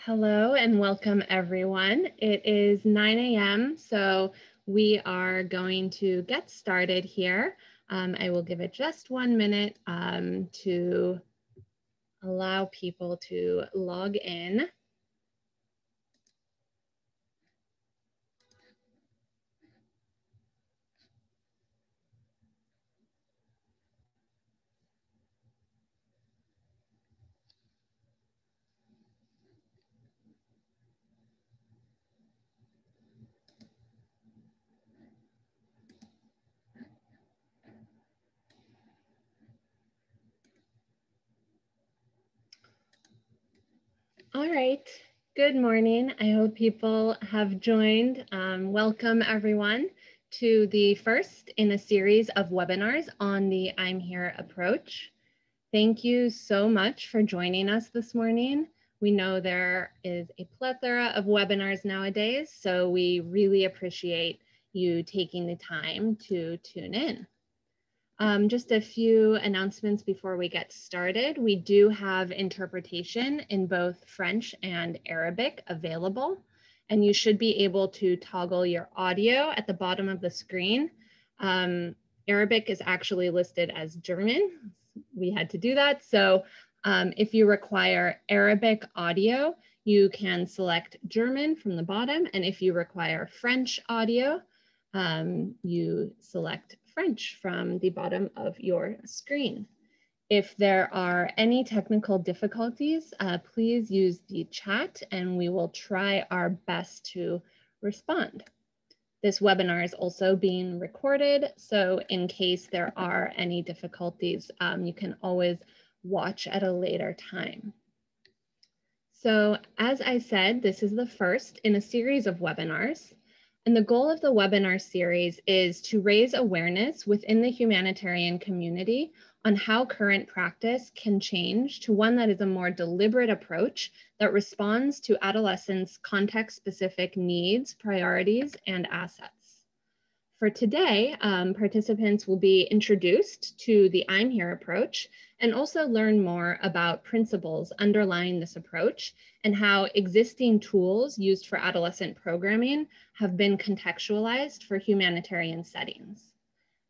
Hello and welcome everyone. It is 9 a.m. so we are going to get started here. I will give it just 1 minute to allow people to log in. All right, good morning. I hope people have joined. Welcome everyone to the first in a series of webinars on the I'm Here approach. Thank you so much for joining us this morning. We know there is a plethora of webinars nowadays, so we really appreciate you taking the time to tune in. Just a few announcements before we get started. We do have interpretation in both French and Arabic available, and you should be able to toggle your audio at the bottom of the screen. Arabic is actually listed as German. We had to do that. So if you require Arabic audio, you can select German from the bottom. And if you require French audio, you select French from the bottom of your screen. If there are any technical difficulties, please use the chat and we will try our best to respond. This webinar is also being recorded, so in case there are any difficulties, you can always watch at a later time. So as I said, this is the first in a series of webinars. And the goal of the webinar series is to raise awareness within the humanitarian community on how current practice can change to one that is a more deliberate approach that responds to adolescents' context-specific needs, priorities, and assets. For today, participants will be introduced to the I'm Here approach and also learn more about principles underlying this approach and how existing tools used for adolescent programming have been contextualized for humanitarian settings.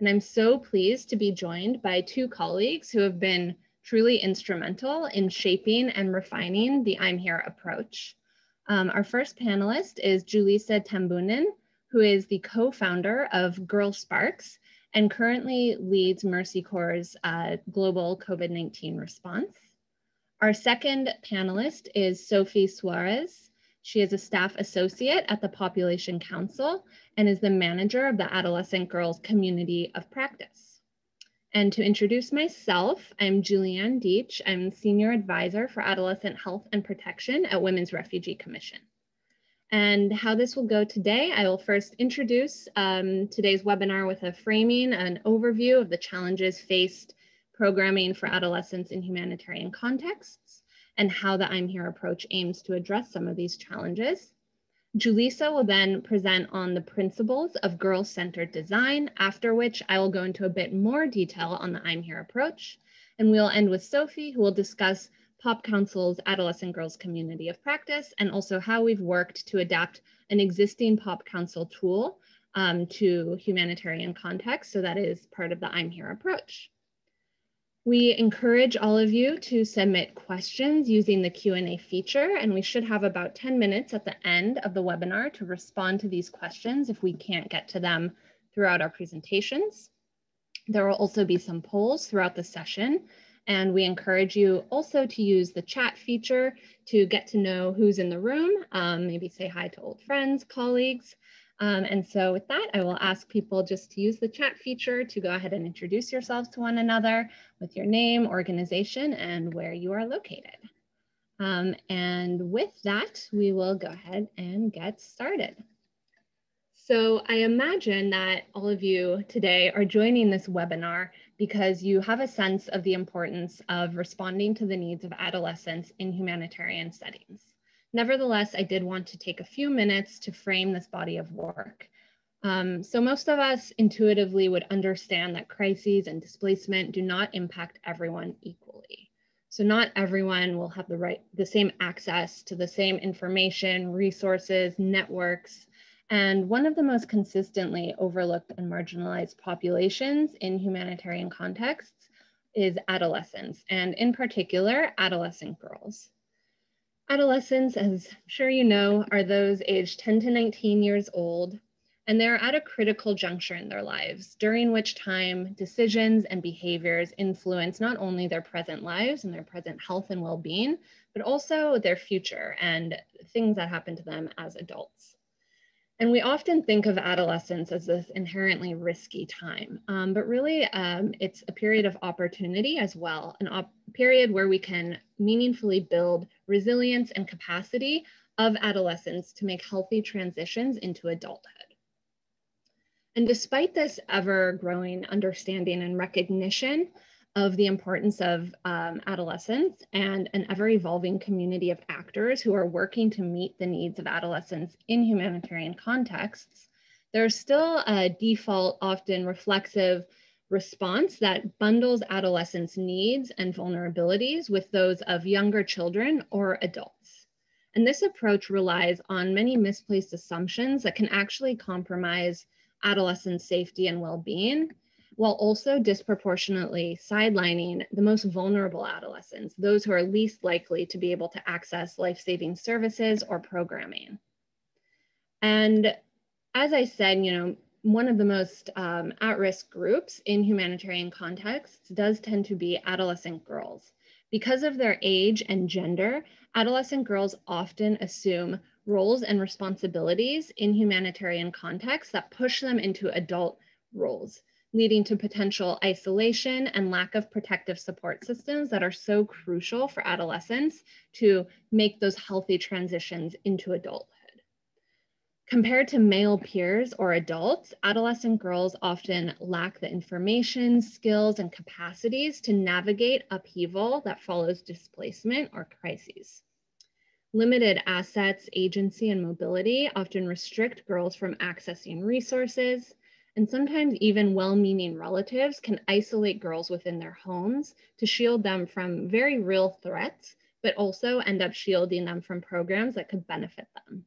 And I'm so pleased to be joined by two colleagues who have been truly instrumental in shaping and refining the I'm Here approach. Our first panelist is Julissa Tambunan, who is the co-founder of Girl Sparks and currently leads Mercy Corps' global COVID-19 response. Our second panelist is Sophie Suarez. She is a staff associate at the Population Council and is the manager of the Adolescent Girls Community of Practice. And to introduce myself, I'm Julianne Deach. I'm Senior Advisor for Adolescent Health and Protection at Women's Refugee Commission. And how this will go today, I will first introduce today's webinar with a framing, an overview of the challenges faced programming for adolescents in humanitarian contexts and how the I'm Here approach aims to address some of these challenges. Julissa will then present on the principles of girl-centered design, after which I will go into a bit more detail on the I'm Here approach. And we'll end with Sophie, who will discuss Pop Council's Adolescent Girls Community of Practice, and also how we've worked to adapt an existing Pop Council tool to humanitarian context. So that is part of the I'm Here approach. We encourage all of you to submit questions using the Q&A feature, and we should have about 10 minutes at the end of the webinar to respond to these questions if we can't get to them throughout our presentations. There will also be some polls throughout the session, and we encourage you also to use the chat feature to get to know who's in the room, maybe say hi to old friends, colleagues. And so with that, I will ask people just to use the chat feature to go ahead and introduce yourselves to one another with your name, organization, and where you are located. And with that, we will go ahead and get started. So I imagine that all of you today are joining this webinar because you have a sense of the importance of responding to the needs of adolescents in humanitarian settings. Nevertheless, I did want to take a few minutes to frame this body of work. So most of us intuitively would understand that crises and displacement do not impact everyone equally. So not everyone will have the same access to the same information, resources, networks. And one of the most consistently overlooked and marginalized populations in humanitarian contexts is adolescents, and in particular, adolescent girls. Adolescents, as I'm sure you know, are those aged 10 to 19 years old, and they're at a critical juncture in their lives, during which time decisions and behaviors influence not only their present lives and their present health and well-being, but also their future and things that happen to them as adults. And we often think of adolescence as this inherently risky time, but really it's a period of opportunity as well, a period where we can meaningfully build resilience and capacity of adolescents to make healthy transitions into adulthood. And despite this ever-growing understanding and recognition of the importance of adolescents and an ever-evolving community of actors who are working to meet the needs of adolescents in humanitarian contexts, there's still a default, often reflexive response that bundles adolescents' needs and vulnerabilities with those of younger children or adults. And this approach relies on many misplaced assumptions that can actually compromise adolescent safety and well-being, while also disproportionately sidelining the most vulnerable adolescents, those who are least likely to be able to access life-saving services or programming. And as I said, one of the most at-risk groups in humanitarian contexts does tend to be adolescent girls. Because of their age and gender, adolescent girls often assume roles and responsibilities in humanitarian contexts that push them into adult roles, leading to potential isolation and lack of protective support systems that are so crucial for adolescents to make those healthy transitions into adulthood. Compared to male peers or adults, adolescent girls often lack the information, skills, and capacities to navigate upheaval that follows displacement or crises. Limited assets, agency, and mobility often restrict girls from accessing resources, and sometimes even well-meaning relatives can isolate girls within their homes to shield them from very real threats, but also end up shielding them from programs that could benefit them.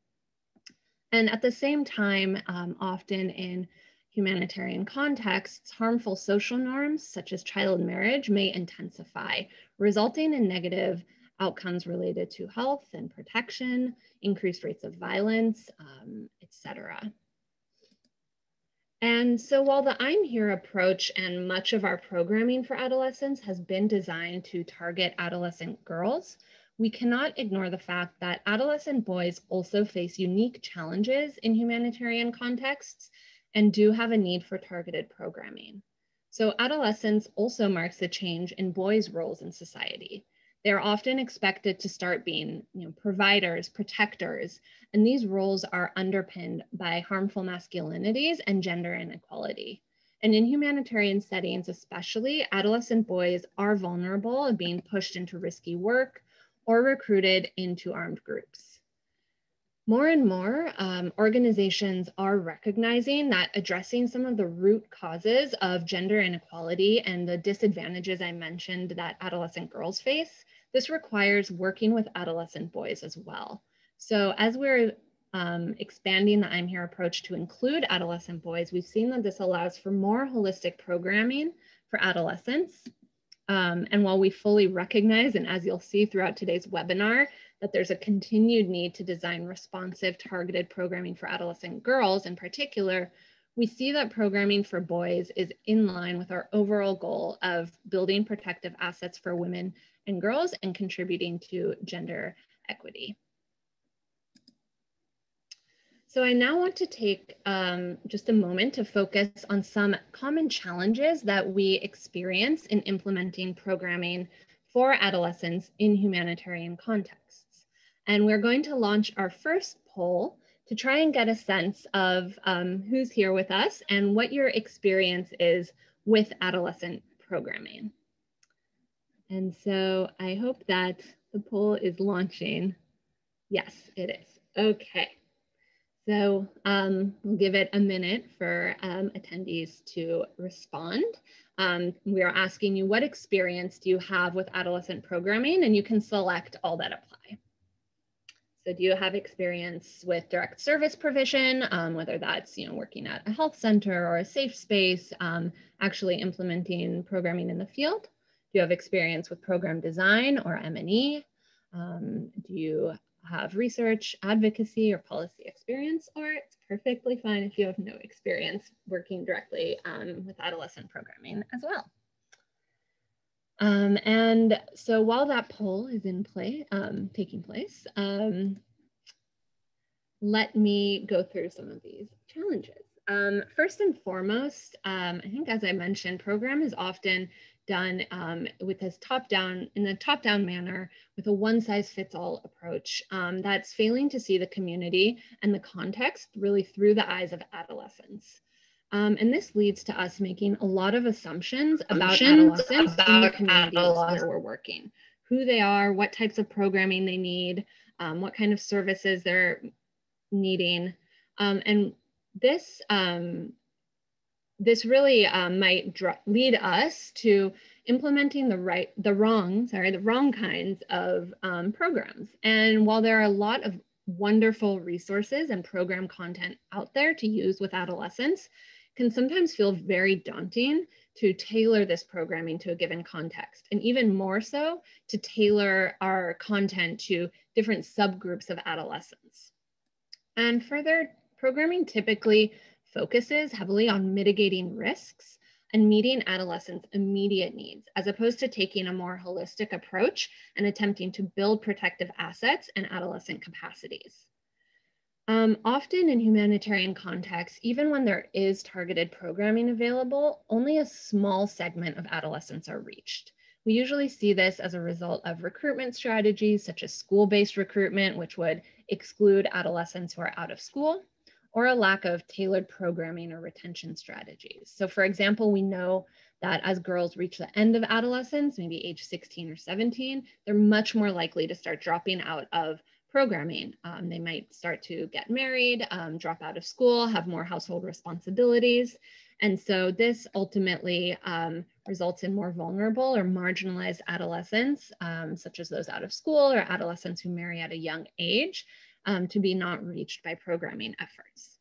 And at the same time, often in humanitarian contexts, harmful social norms such as child marriage may intensify, resulting in negative outcomes related to health and protection, increased rates of violence, etc. And so while the I'm Here approach and much of our programming for adolescents has been designed to target adolescent girls, we cannot ignore the fact that adolescent boys also face unique challenges in humanitarian contexts and do have a need for targeted programming. So adolescence also marks a change in boys' roles in society. They're often expected to start being providers, protectors, and these roles are underpinned by harmful masculinities and gender inequality. And in humanitarian settings especially, adolescent boys are vulnerable of being pushed into risky work or recruited into armed groups. More and more, organizations are recognizing that addressing some of the root causes of gender inequality and the disadvantages I mentioned that adolescent girls face, this requires working with adolescent boys as well. So as we're expanding the I'm Here approach to include adolescent boys, we've seen that this allows for more holistic programming for adolescents. And while we fully recognize, and as you'll see throughout today's webinar, that there's a continued need to design responsive, targeted programming for adolescent girls in particular, we see that programming for boys is in line with our overall goal of building protective assets for women and girls and contributing to gender equity. So I now want to take just a moment to focus on some common challenges that we experience in implementing programming for adolescents in humanitarian contexts. And we're going to launch our first poll to try and get a sense of who's here with us and what your experience is with adolescent programming. And so I hope that the poll is launching. Yes, it is. Okay. So we'll give it a minute for attendees to respond. We are asking you, what experience do you have with adolescent programming? And you can select all that apply. So do you have experience with direct service provision, whether that's working at a health center or a safe space, actually implementing programming in the field? Do you have experience with program design or M&E? Do you have research, advocacy, or policy experience? Or it's perfectly fine if you have no experience working directly with adolescent programming as well. And so while that poll is in play, taking place, let me go through some of these challenges. First and foremost, I think, as I mentioned, program is often done with this in a top-down manner with a one-size-fits-all approach that's failing to see the community and the context really through the eyes of adolescents. And this leads to us making a lot of assumptions about adolescents in the communities where we're working, who they are, what types of programming they need, what kind of services they're needing. And this really might lead us to implementing the wrong kinds of programs. And while there are a lot of wonderful resources and program content out there to use with adolescents, can sometimes feel very daunting to tailor this programming to a given context, and even more so to tailor our content to different subgroups of adolescents. And further, programming typically focuses heavily on mitigating risks and meeting adolescents' immediate needs, as opposed to taking a more holistic approach and attempting to build protective assets and adolescent capacities. Often in humanitarian contexts, even when there is targeted programming available, only a small segment of adolescents are reached. We usually see this as a result of recruitment strategies such as school-based recruitment, which would exclude adolescents who are out of school, or a lack of tailored programming or retention strategies. So for example, we know that as girls reach the end of adolescence, maybe age 16 or 17, they're much more likely to start dropping out of programming. They might start to get married, drop out of school, have more household responsibilities. And so this ultimately results in more vulnerable or marginalized adolescents, such as those out of school or adolescents who marry at a young age, to be not reached by programming efforts.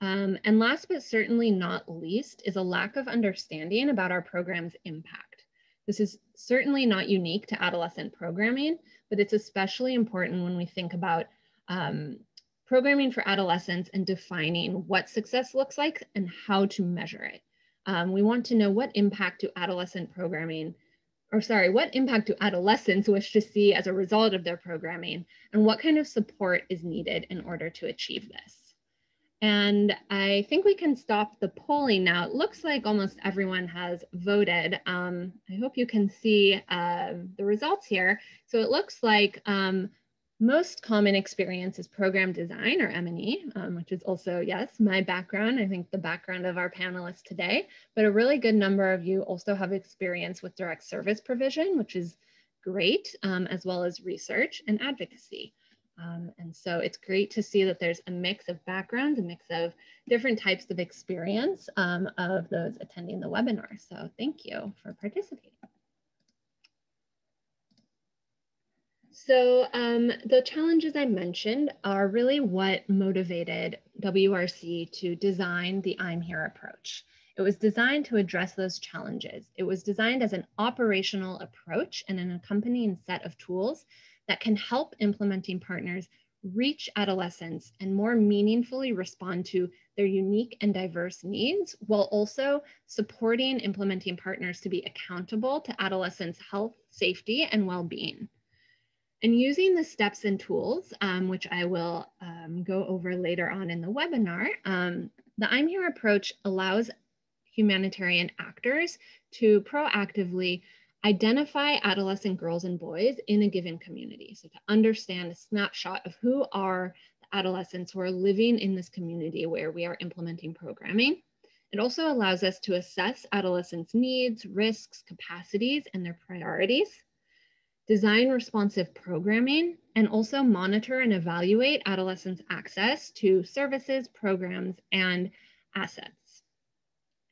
And last but certainly not least is a lack of understanding about our program's impact. This is certainly not unique to adolescent programming, but it's especially important when we think about programming for adolescents and defining what success looks like and how to measure it. We want to know what impact do adolescent programming, what impact do adolescents wish to see as a result of their programming, and what kind of support is needed in order to achieve this. And I think we can stop the polling now. It looks like almost everyone has voted. I hope you can see the results here. So it looks like most common experience is program design or M&E, which is also, yes, my background. I think the background of our panelists today, but a really good number of you also have experience with direct service provision, which is great, as well as research and advocacy. And so it's great to see that there's a mix of backgrounds, a mix of different types of experience of those attending the webinar. So thank you for participating. So the challenges I mentioned are really what motivated WRC to design the I'm Here approach. It was designed to address those challenges. It was designed as an operational approach and an accompanying set of tools that can help implementing partners reach adolescents and more meaningfully respond to their unique and diverse needs, while also supporting implementing partners to be accountable to adolescents' health, safety, and well-being. And using the steps and tools, which I will go over later on in the webinar, the I'm Here approach allows humanitarian actors to proactively identify adolescent girls and boys in a given community. So to understand a snapshot of who are the adolescents who are living in this community where we are implementing programming. It also allows us to assess adolescents' needs, risks, capacities, and their priorities, design responsive programming, and also monitor and evaluate adolescents' access to services, programs, and assets.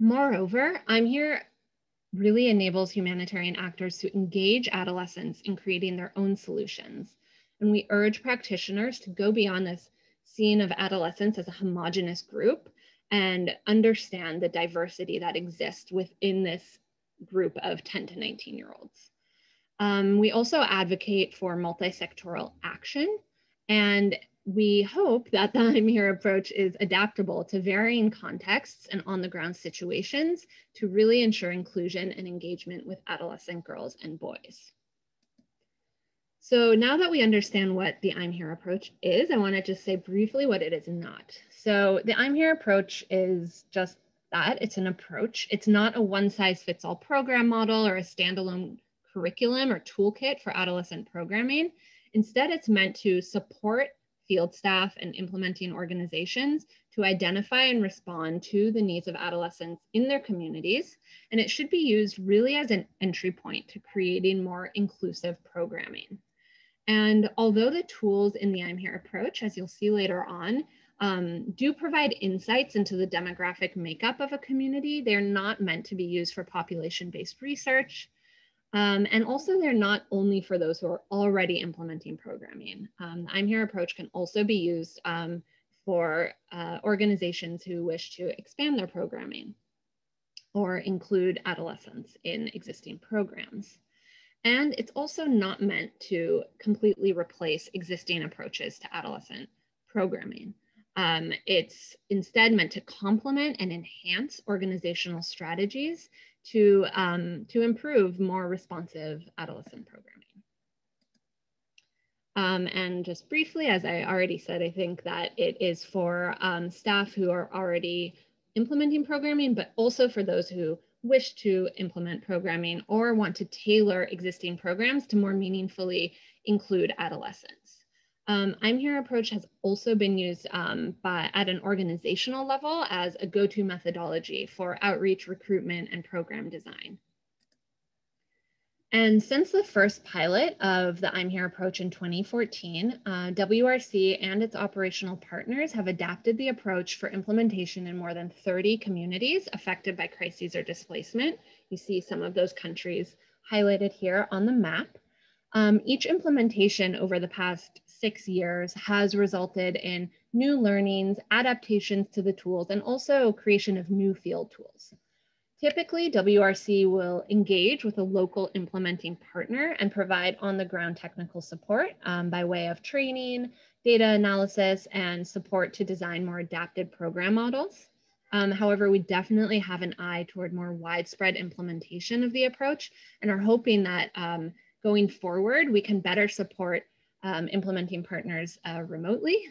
Moreover, I'm Here really enables humanitarian actors to engage adolescents in creating their own solutions. And we urge practitioners to go beyond this scene of adolescents as a homogenous group and understand the diversity that exists within this group of 10 to 19-year-olds. We also advocate for multi-sectoral action, and we hope that the I'm Here approach is adaptable to varying contexts and on-the-ground situations to really ensure inclusion and engagement with adolescent girls and boys. So now that we understand what the I'm Here approach is, I want to just say briefly what it is not. So the I'm Here approach is just that. It's an approach. It's not a one-size-fits-all program model or a standalone curriculum or toolkit for adolescent programming. Instead, it's meant to support field staff and implementing organizations to identify and respond to the needs of adolescents in their communities. And it should be used really as an entry point to creating more inclusive programming. And although the tools in the I'm Here approach, as you'll see later on, do provide insights into the demographic makeup of a community, they're not meant to be used for population-based research. And also they're not only for those who are already implementing programming. The I'm Here approach can also be used for organizations who wish to expand their programming or include adolescents in existing programs. And it's also not meant to completely replace existing approaches to adolescent programming. It's instead meant to complement and enhance organizational strategies to improve more responsive adolescent programming. And just briefly, as I already said, I think that it is for staff who are already implementing programming, but also for those who wish to implement programming or want to tailor existing programs to more meaningfully include adolescents. I'm Here approach has also been used at an organizational level as a go-to methodology for outreach, recruitment, and program design. And since the first pilot of the I'm Here approach in 2014, WRC and its operational partners have adapted the approach for implementation in more than 30 communities affected by crises or displacement. You see some of those countries highlighted here on the map. Each implementation over the past 6 years has resulted in new learnings, adaptations to the tools, and also creation of new field tools. Typically, WRC will engage with a local implementing partner and provide on-the-ground technical support by way of training, data analysis, and support to design more adapted program models. However, we definitely have an eye toward more widespread implementation of the approach and are hoping that going forward, we can better support implementing partners remotely,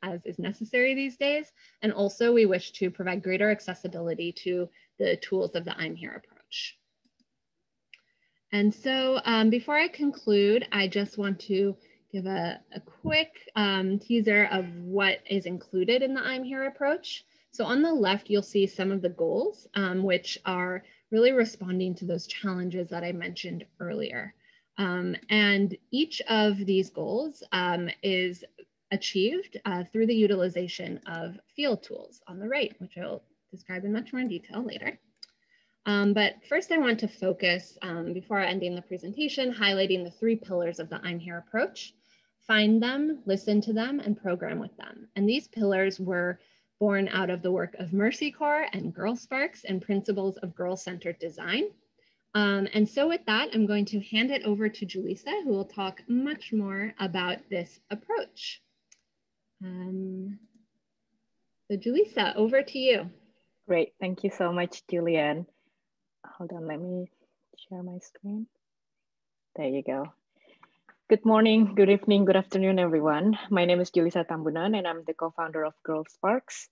as is necessary these days. And also we wish to provide greater accessibility to the tools of the I'm Here approach. And so before I conclude, I just want to give a quick teaser of what is included in the I'm Here approach. So on the left, you'll see some of the goals, which are really responding to those challenges that I mentioned earlier. And each of these goals is achieved through the utilization of field tools on the right, which I'll describe in much more detail later. But first I want to focus, before ending the presentation, highlighting the 3 pillars of the I'm Here approach: find them, listen to them, and program with them. And these pillars were born out of the work of Mercy Corps and Girl Sparks and principles of girl-centered design. And so with that, I'm going to hand it over to Julissa, who will talk much more about this approach. So Julissa, over to you. Great, thank you so much, Julianne. Hold on, let me share my screen. There you go. Good morning, good evening, good afternoon, everyone. My name is Julissa Tambunan, and I'm the co-founder of Girl Sparks.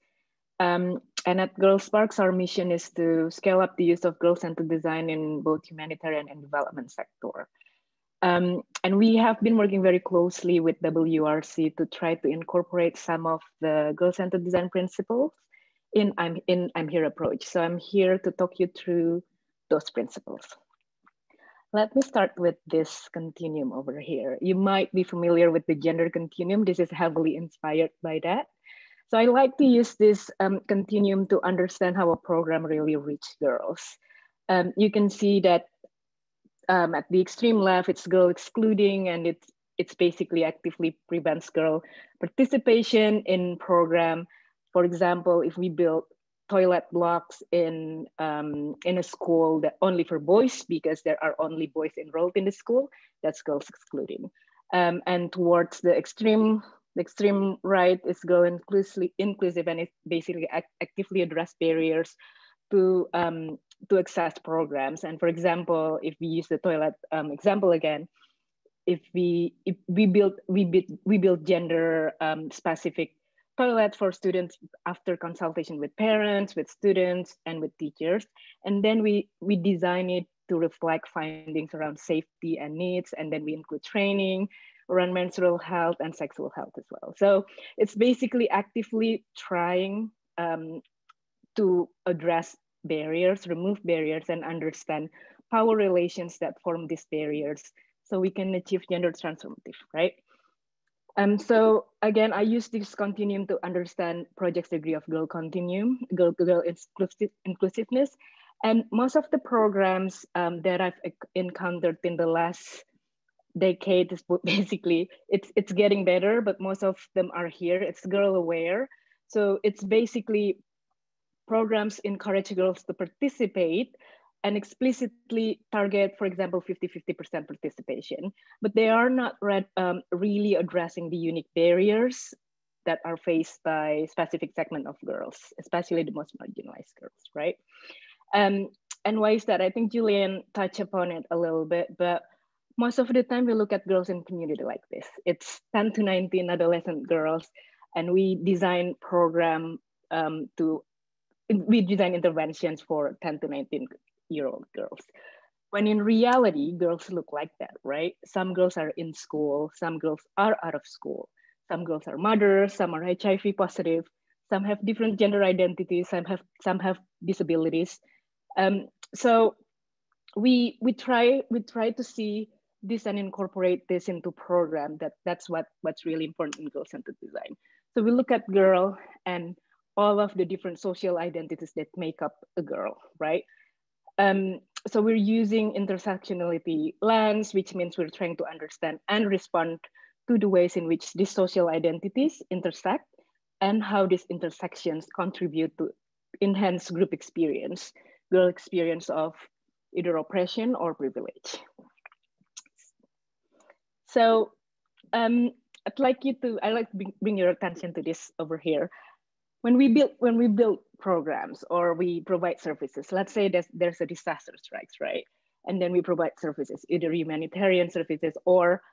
And at Girl Sparks, our mission is to scale up the use of girl-centered design in both humanitarian and development sector. And we have been working very closely with WRC to try to incorporate some of the girl-centered design principles in I'm Here approach. So I'm here to talk you through those principles. Let me start with this continuum over here. You might be familiar with the gender continuum. This is heavily inspired by that. So I like to use this continuum to understand how a program really reaches girls. You can see that at the extreme left, it's girl excluding, and it's basically actively prevents girl participation in program. For example, if we build toilet blocks in a school that only for boys because there are only boys enrolled in the school, that's girls excluding. And towards the extreme right is girl inclusive, and it basically actively address barriers to access programs. And for example, if we use the toilet example again, if we build gender specific toilet for students after consultation with parents, with students, and with teachers, and then we design it to reflect findings around safety and needs, and then we include training around menstrual health and sexual health as well. So it's basically actively trying to address barriers, remove barriers, and understand power relations that form these barriers so we can achieve gender transformative, right? So again, I use this continuum to understand project's degree of girl continuum, girl inclusiveness. And most of the programs that I've encountered in the last decade is basically, it's getting better, but most of them are here. It's girl aware. So it's basically programs encourage girls to participate and explicitly target, for example, 50% participation, but they are not really addressing the unique barriers that are faced by specific segment of girls, especially the most marginalized girls, right? And why is that? I think Julian touched upon it a little bit, but most of the time we look at girls in community like this. It's 10 to 19 adolescent girls, and we design program we design interventions for 10 to 19-year-old girls. When in reality, girls look like that, right? Some girls are in school, some girls are out of school, some girls are mothers, some are HIV positive, some have different gender identities, some have disabilities. So we try to see this and incorporate this into program. That's what's really important in girl-centered design. So we look at girl and all of the different social identities that make up a girl, right? So we're using intersectionality lens, which means we're trying to understand and respond to the ways in which these social identities intersect and how these intersections contribute to enhance group experience, girl experience of either oppression or privilege. So I'd like to bring your attention to this over here. When we build programs or we provide services, let's say there's a disaster strikes, right? And then we provide services, either humanitarian services or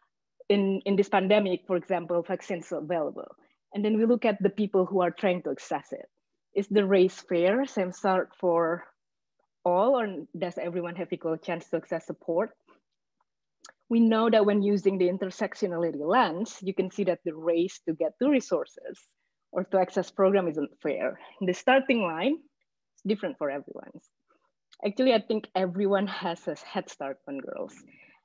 in this pandemic, for example, vaccines available. And then we look at the people who are trying to access it. Is the race fair, same start for all, or does everyone have equal chance to access support? We know that when using the intersectionality lens, you can see that the race to get to resources or to access program isn't fair. The starting line is different for everyone. Actually, I think everyone has a head start on girls.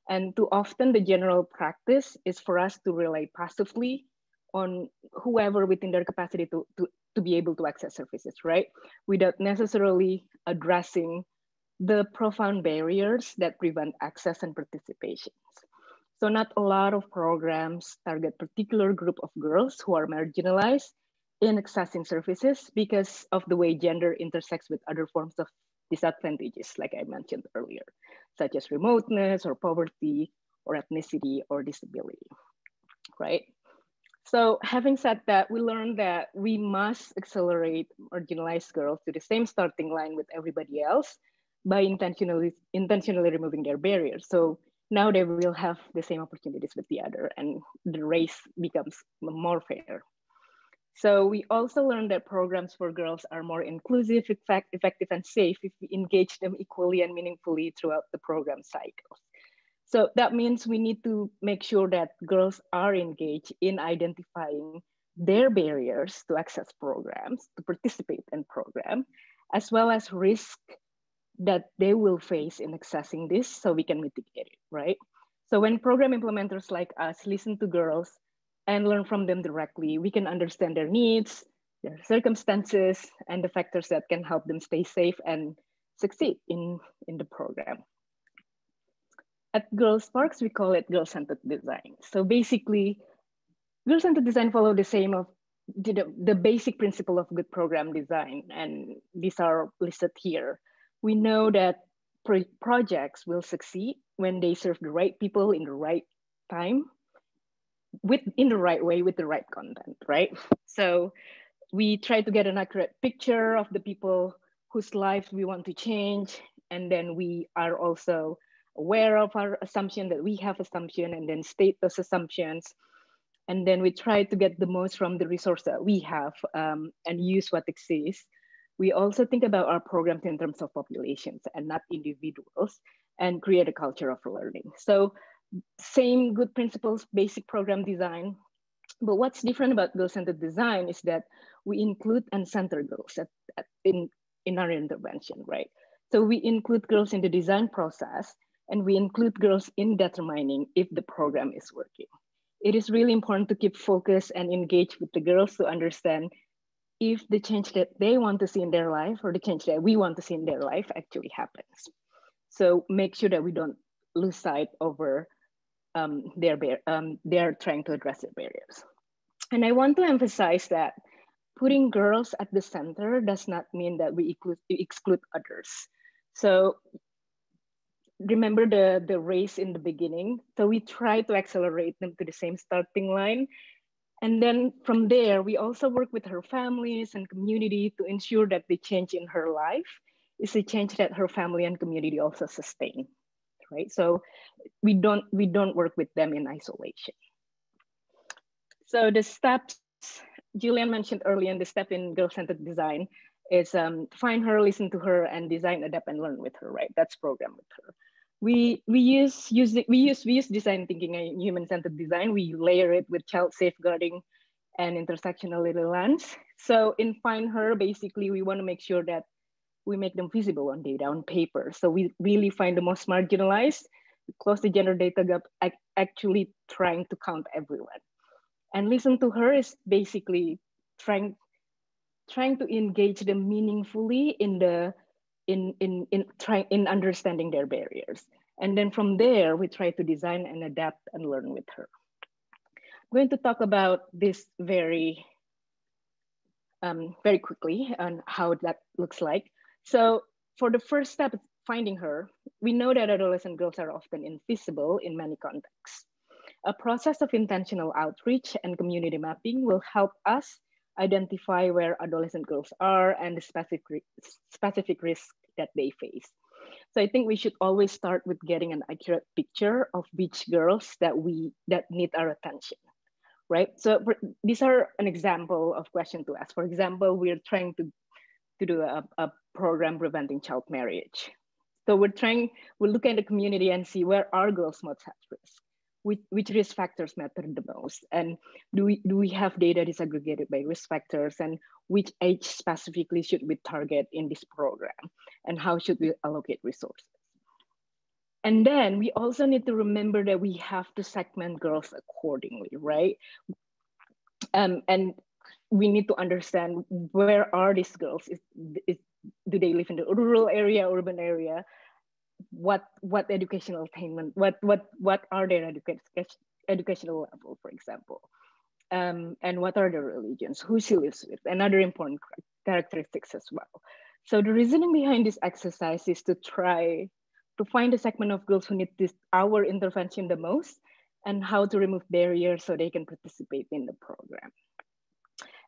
And too often the general practice is for us to rely passively on whoever within their capacity to be able to access services, right? Without necessarily addressing the profound barriers that prevent access and participation. So not a lot of programs target particular group of girls who are marginalized in accessing services because of the way gender intersects with other forms of disadvantages, like I mentioned earlier, such as remoteness or poverty or ethnicity or disability, right? So having said that, we learned that we must accelerate marginalized girls to the same starting line with everybody else by intentionally removing their barriers. So now they will have the same opportunities with the other, and the race becomes more fair. So we also learned that programs for girls are more inclusive, effective, and safe if we engage them equally and meaningfully throughout the program cycle. So that means we need to make sure that girls are engaged in identifying their barriers to access programs, to participate in program, as well as risk that they will face in accessing this so we can mitigate it, right? So when program implementers like us listen to girls and learn from them directly, we can understand their needs, their circumstances, and the factors that can help them stay safe and succeed in the program. At Girls Sparks, we call it girl-centered design. So basically, girl-centered design follow the same of the basic principle of good program design, and these are listed here. We know that projects will succeed when they serve the right people in the right time, in the right way, with the right content, right? So we try to get an accurate picture of the people whose lives we want to change, and then we are also aware of our assumption that we have assumption, and then state those assumptions, and then we try to get the most from the resource that we have, and use what exists. We also think about our programs in terms of populations and not individuals, and create a culture of learning. So same good principles, basic program design, but what's different about girl-centered design is that we include and center girls in our intervention, right? So we include girls in the design process, and we include girls in determining if the program is working. It is really important to keep focus and engage with the girls to understand if the change that they want to see in their life or the change that we want to see in their life actually happens. So make sure that we don't lose sight over they're trying to address their barriers. And I want to emphasize that putting girls at the center does not mean that we exclude others. So remember the race in the beginning. So we try to accelerate them to the same starting line. And then from there, we also work with her families and community to ensure that the change in her life is a change that her family and community also sustain, right? So we don't work with them in isolation. So the steps Julian mentioned earlier, in the step in girl-centered design is find her, listen to her, and design, adapt, and learn with her, right? That's program with her. We use design thinking and human-centered design. We layer it with child safeguarding and intersectionality lens. So in Find Her, basically, we want to make sure that we make them visible on data, on paper. So we really find the most marginalized, close the gender data gap, actually trying to count everyone. And Listen to Her is basically trying to engage them meaningfully in understanding their barriers. And then from there, we try to design and adapt and learn with her. I'm going to talk about this very quickly on how that looks like. So for the first step, finding her, we know that adolescent girls are often invisible in many contexts. A process of intentional outreach and community mapping will help us identify where adolescent girls are and the specific risks that they face. So I think we should always start with getting an accurate picture of which girls that need our attention, right? So these are an example of question to ask. For example, we're trying to do a program preventing child marriage. So we're looking at the community and see where are girls most at risk. Which risk factors matter the most, and do we have data disaggregated by risk factors, and which age specifically should we target in this program, and how should we allocate resources? And then we also need to remember that we have to segment girls accordingly, right? And we need to understand where are these girls? Do they live in the rural area, urban area? What educational attainment, what are their educational level, for example, and what are their religions, who she lives with, and other important characteristics as well. So the reasoning behind this exercise is to try to find a segment of girls who need our intervention the most, and how to remove barriers so they can participate in the program.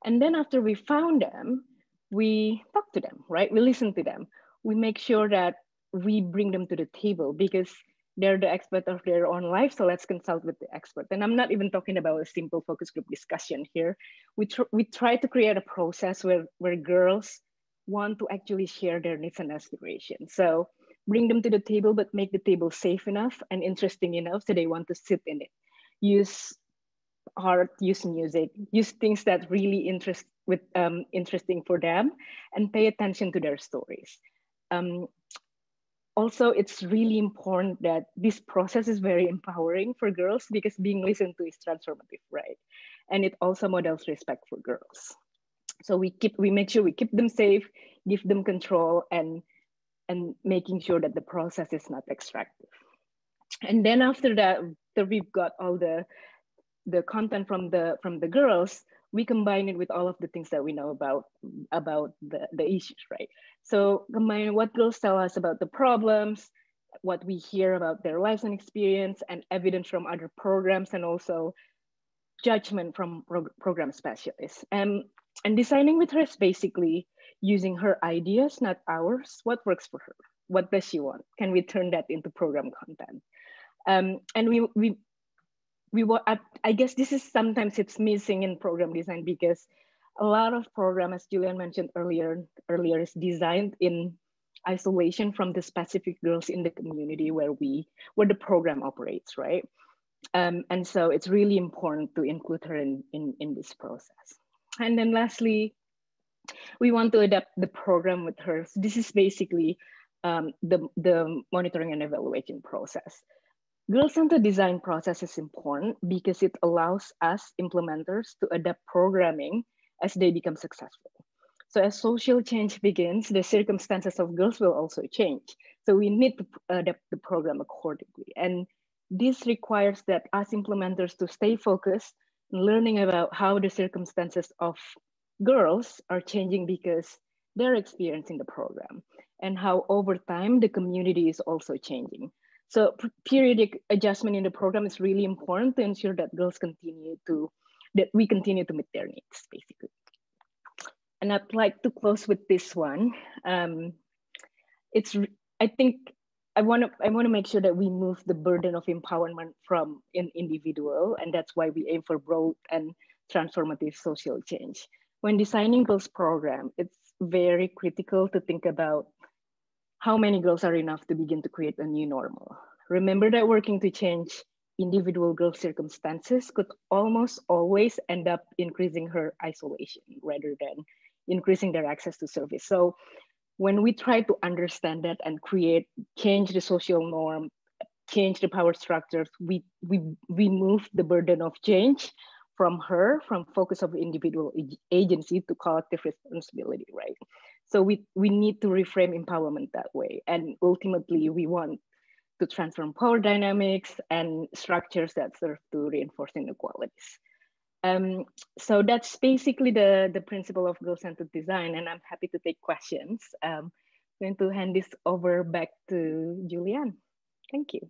And then after we found them, we talk to them, right? We listen to them. We make sure that we bring them to the table because they're the expert of their own life. So let's consult with the expert. And I'm not even talking about a simple focus group discussion here. We try to create a process where girls want to actually share their needs and aspirations. So bring them to the table, but make the table safe enough and interesting enough so they want to sit in it. Use art, use music, use things that really interesting for them, and pay attention to their stories. also, it's really important that this process is very empowering for girls because being listened to is transformative, right? And it also models respect for girls. So we make sure we keep them safe, give them control, and making sure that the process is not extractive. And then after that, we've got all the content from the girls, we combine it with all of the things that we know about the issues, right? So combine what girls tell us about the problems, what we hear about their lives and experience, and evidence from other programs, and also judgment from program specialists. And designing with her is basically using her ideas, not ours. What works for her? What does she want? Can we turn that into program content? And I guess this is sometimes it's missing in program design because a lot of program, as Julian mentioned earlier, is designed in isolation from the specific girls in the community where the program operates, right? And so it's really important to include her in this process. And then lastly, we want to adapt the program with her. So this is basically the monitoring and evaluation process. Girl-centered design process is important because it allows us implementers to adapt programming as they become successful. So as social change begins, the circumstances of girls will also change. So we need to adapt the program accordingly. And this requires that us implementers to stay focused, learning about how the circumstances of girls are changing because they're experiencing the program, and how over time the community is also changing. So periodic adjustment in the program is really important to ensure that we continue to meet their needs, basically. And I'd like to close with this one. I think I want to make sure that we move the burden of empowerment from an individual, and that's why we aim for broad and transformative social change. When designing girls program, it's very critical to think about how many girls are enough to begin to create a new normal. Remember that working to change individual girls' circumstances could almost always end up increasing her isolation rather than increasing their access to service. So when we try to understand that and change the social norm, change the power structures, we move the burden of change from focus of individual agency to collective responsibility, right? So we need to reframe empowerment that way. And ultimately, we want to transform power dynamics and structures that serve to reinforce inequalities. So that's basically the principle of girl-centered design, and I'm happy to take questions. I'm going to hand this over back to Julianne. Thank you.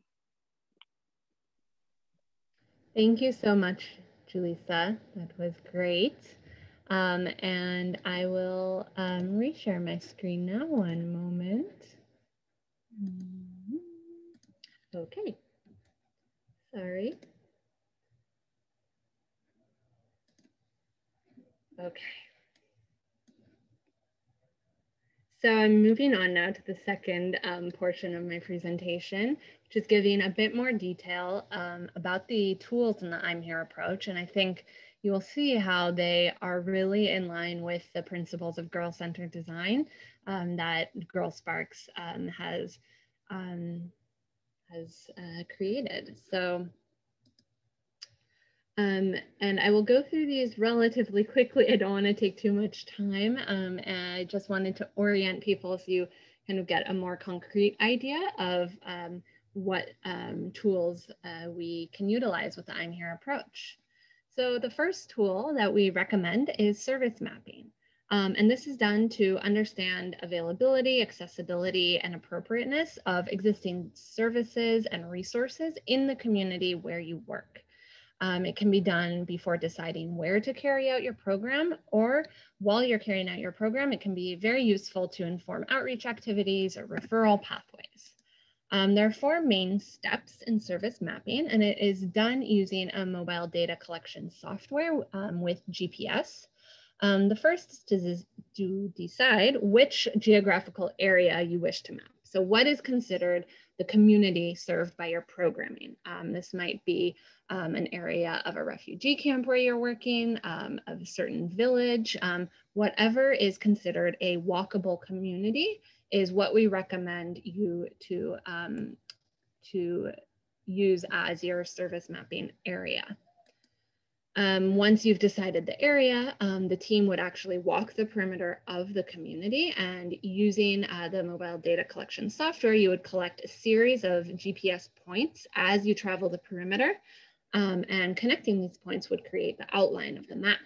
Thank you so much, Julissa. That was great. And I will reshare my screen now. One moment. Okay. Sorry. Okay. So I'm moving on now to the second portion of my presentation, which is giving a bit more detail about the tools in the I'm Here approach. And I think you will see how they are really in line with the principles of girl-centered design that Girl Sparks has created. So and I will go through these relatively quickly. I don't want to take too much time. And I just wanted to orient people so you kind of get a more concrete idea of what tools we can utilize with the I'm Here approach. So the first tool that we recommend is service mapping. And this is done to understand availability, accessibility, and appropriateness of existing services and resources in the community where you work. It can be done before deciding where to carry out your program, or while you're carrying out your program, it can be very useful to inform outreach activities or referral pathways. There are 4 main steps in service mapping, and it is done using a mobile data collection software with GPS. The first is to decide which geographical area you wish to map. So what is considered the community served by your programming? This might be an area of a refugee camp where you're working, of a certain village, whatever is considered a walkable community is what we recommend you to use as your service mapping area. Once you've decided the area, the team would actually walk the perimeter of the community, and using the mobile data collection software, you would collect a series of GPS points as you travel the perimeter, and connecting these points would create the outline of the map.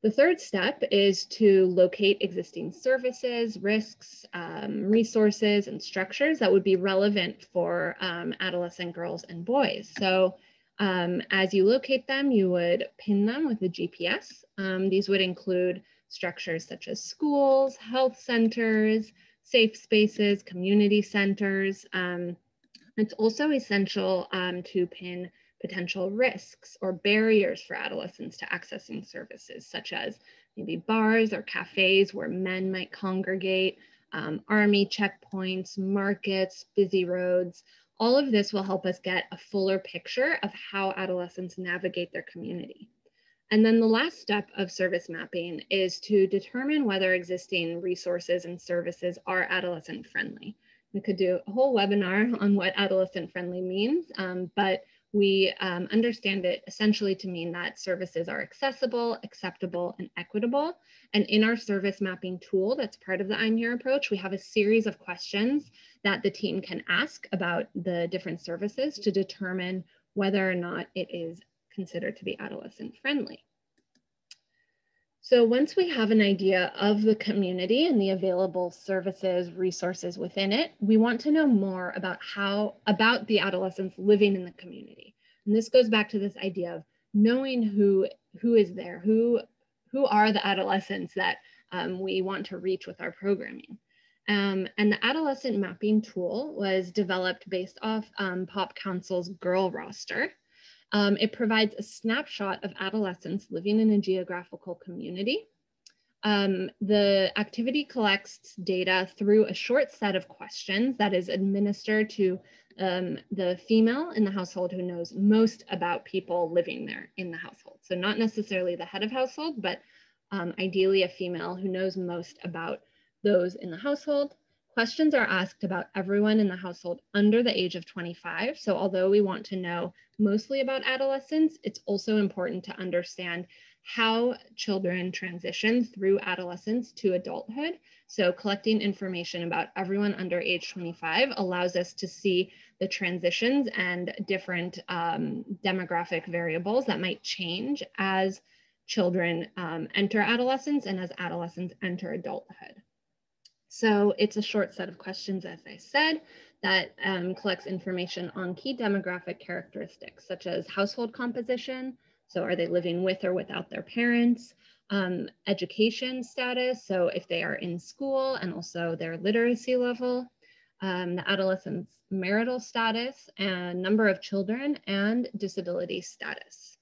The third step is to locate existing services, risks, resources, and structures that would be relevant for adolescent girls and boys. So as you locate them, you would pin them with the GPS. These would include structures such as schools, health centers, safe spaces, community centers. It's also essential to pin potential risks or barriers for adolescents to accessing services, such as maybe bars or cafes where men might congregate, army checkpoints, markets, busy roads. All of this will help us get a fuller picture of how adolescents navigate their community. And then the last step of service mapping is to determine whether existing resources and services are adolescent friendly. We could do a whole webinar on what adolescent friendly means, but we understand it essentially to mean that services are accessible, acceptable, and equitable. And in our service mapping tool that's part of the I'm Here approach, we have a series of questions that the team can ask about the different services to determine whether or not it is considered to be adolescent friendly. So once we have an idea of the community and the available services, resources within it, we want to know more about the adolescents living in the community. And this goes back to this idea of knowing who is there, who are the adolescents that we want to reach with our programming. And the adolescent mapping tool was developed based off Pop Council's Girl Roster. It provides a snapshot of adolescents living in a geographical community. The activity collects data through a short set of questions that is administered to the female in the household who knows most about people living there in the household. So not necessarily the head of household, but ideally a female who knows most about those in the household. Questions are asked about everyone in the household under the age of 25. So although we want to know mostly about adolescents, it's also important to understand how children transition through adolescence to adulthood. So collecting information about everyone under age 25 allows us to see the transitions and different demographic variables that might change as children enter adolescence and as adolescents enter adulthood. So it's a short set of questions, as I said, that collects information on key demographic characteristics, such as household composition. So are they living with or without their parents? Education status, so if they are in school, and also their literacy level, the adolescent's marital status, and number of children, and disability status.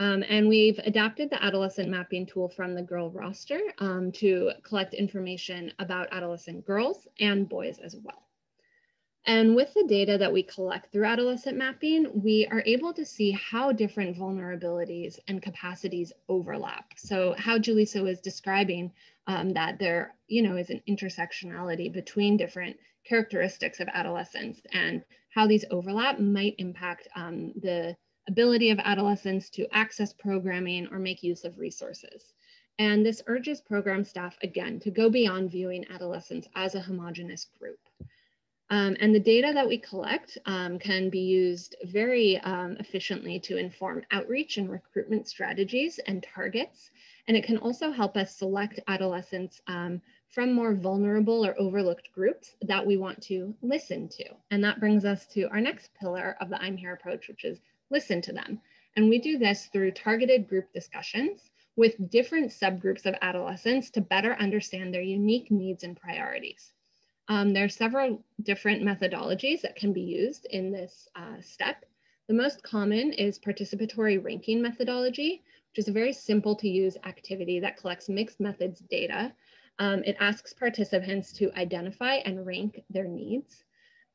And we've adapted the adolescent mapping tool from the Girl Roster to collect information about adolescent girls and boys as well. And with the data that we collect through adolescent mapping, we are able to see how different vulnerabilities and capacities overlap. So how Julissa was describing that there is an intersectionality between different characteristics of adolescence and how these overlap might impact the ability of adolescents to access programming or make use of resources. And this urges program staff, again, to go beyond viewing adolescents as a homogeneous group. And the data that we collect can be used very efficiently to inform outreach and recruitment strategies and targets. And it can also help us select adolescents from more vulnerable or overlooked groups that we want to listen to. And that brings us to our next pillar of the I'm Here approach, which is listen to them. And we do this through targeted group discussions with different subgroups of adolescents to better understand their unique needs and priorities. There are several different methodologies that can be used in this step. The most common is participatory ranking methodology, which is a very simple to use activity that collects mixed methods data. It asks participants to identify and rank their needs.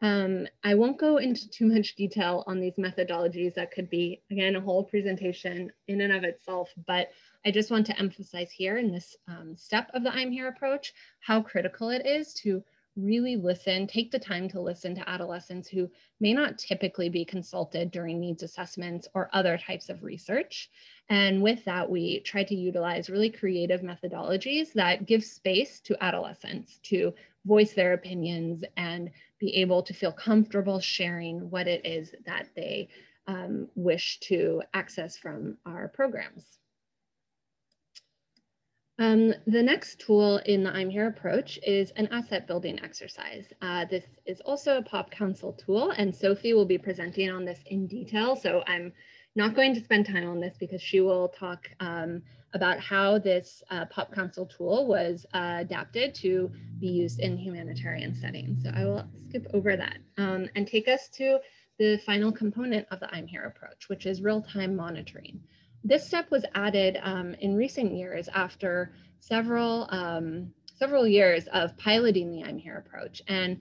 I won't go into too much detail on these methodologies. That could be, again, a whole presentation in and of itself, but I just want to emphasize here in this step of the I'm Here approach, how critical it is to really listen, take the time to listen to adolescents who may not typically be consulted during needs assessments or other types of research. And with that, we try to utilize really creative methodologies that give space to adolescents to voice their opinions and be able to feel comfortable sharing what it is that they wish to access from our programs. The next tool in the I'm Here approach is an asset building exercise. This is also a POP Council tool, and Sophie will be presenting on this in detail. So I'm not going to spend time on this because she will talk about how this POP Council tool was adapted to be used in humanitarian settings. So I will skip over that and take us to the final component of the I'm Here approach, which is real-time monitoring. This step was added in recent years after several years of piloting the I'm Here approach. And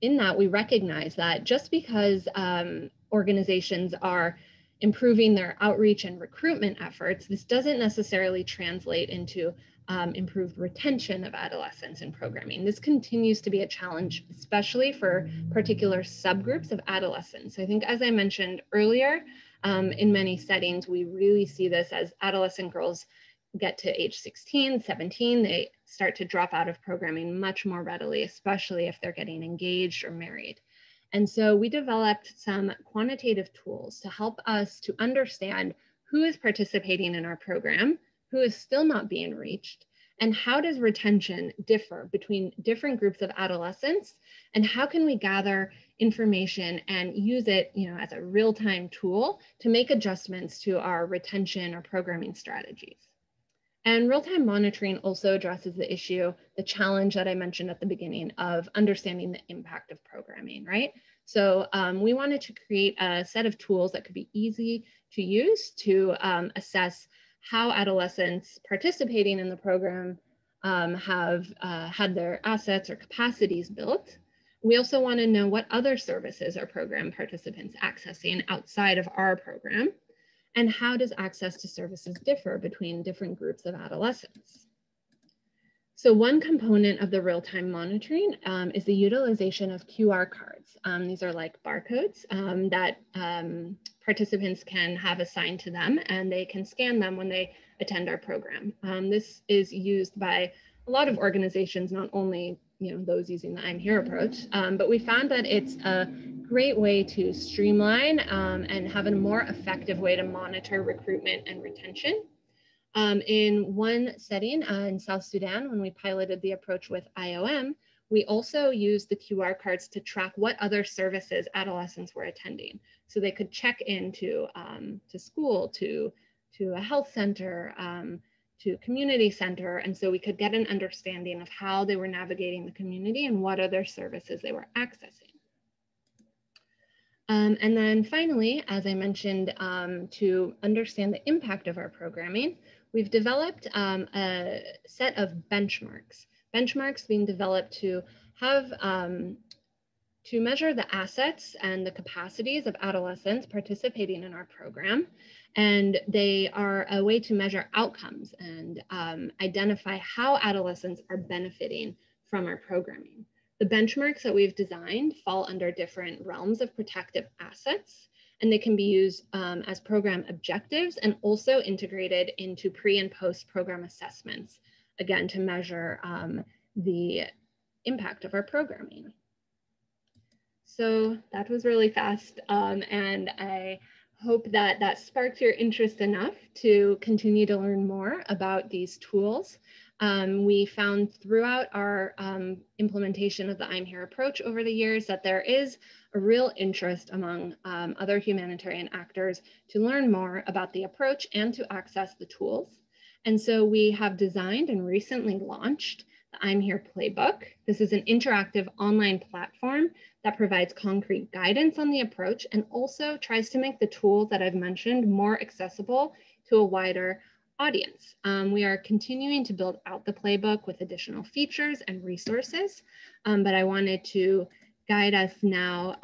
in that, we recognize that just because organizations are improving their outreach and recruitment efforts, this doesn't necessarily translate into improved retention of adolescents in programming. This continues to be a challenge, especially for particular subgroups of adolescents. I think, as I mentioned earlier, in many settings, we really see this as adolescent girls get to age 16, 17, they start to drop out of programming much more readily, especially if they're getting engaged or married. And so we developed some quantitative tools to help us to understand who is participating in our program, who is still not being reached, and how does retention differ between different groups of adolescents, and how can we gather information and use it, as a real-time tool to make adjustments to our retention or programming strategies. And real-time monitoring also addresses the challenge that I mentioned at the beginning of understanding the impact of programming, right? So we wanted to create a set of tools that could be easy to use to assess how adolescents participating in the program have had their assets or capacities built. We also want to know what other services are program participants accessing outside of our program, and how does access to services differ between different groups of adolescents. So one component of the real-time monitoring is the utilization of QR cards. These are like barcodes that participants can have assigned to them, and they can scan them when they attend our program. This is used by a lot of organizations, not only those using the I'm Here approach, but we found that it's a great way to streamline and have a more effective way to monitor recruitment and retention. In one setting in South Sudan, when we piloted the approach with IOM, we also used the QR cards to track what other services adolescents were attending. So they could check into to school, to a health center, to a community center. And so we could get an understanding of how they were navigating the community and what other services they were accessing. And then finally, as I mentioned, to understand the impact of our programming, we've developed a set of benchmarks. Benchmarks being developed to have to measure the assets and the capacities of adolescents participating in our program. And they are a way to measure outcomes and identify how adolescents are benefiting from our programming. The benchmarks that we've designed fall under different realms of protective assets, and they can be used as program objectives and also integrated into pre and post program assessments, again, to measure the impact of our programming. So that was really fast, and I hope that that sparked your interest enough to continue to learn more about these tools. We found throughout our implementation of the I'm Here approach over the years that there is a real interest among other humanitarian actors to learn more about the approach and to access the tools. And so we have designed and recently launched the I'm Here Playbook. This is an interactive online platform that provides concrete guidance on the approach and also tries to make the tools that I've mentioned more accessible to a wider audience. We are continuing to build out the playbook with additional features and resources, but I wanted to guide us now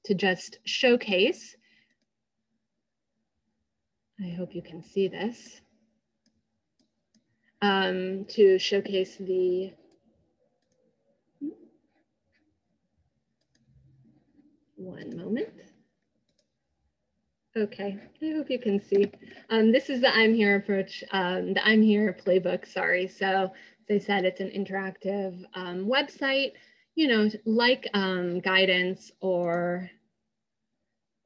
to just showcase. I hope you can see this. To showcase the one moment. Okay, I hope you can see. This is the I'm Here approach, the I'm Here playbook, sorry. So as I said, it's an interactive website, you know, like guidance or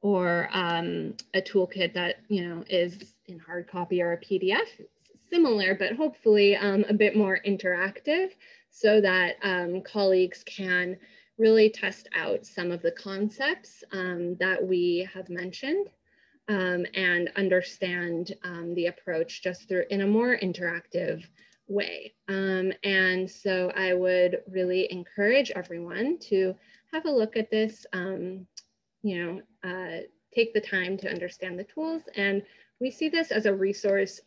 a toolkit that, you know, is in hard copy or a PDF. It's similar, but hopefully a bit more interactive so that colleagues can really test out some of the concepts that we have mentioned. And understand the approach just through in a more interactive way. And so I would really encourage everyone to have a look at this, you know, take the time to understand the tools. And we see this as a resource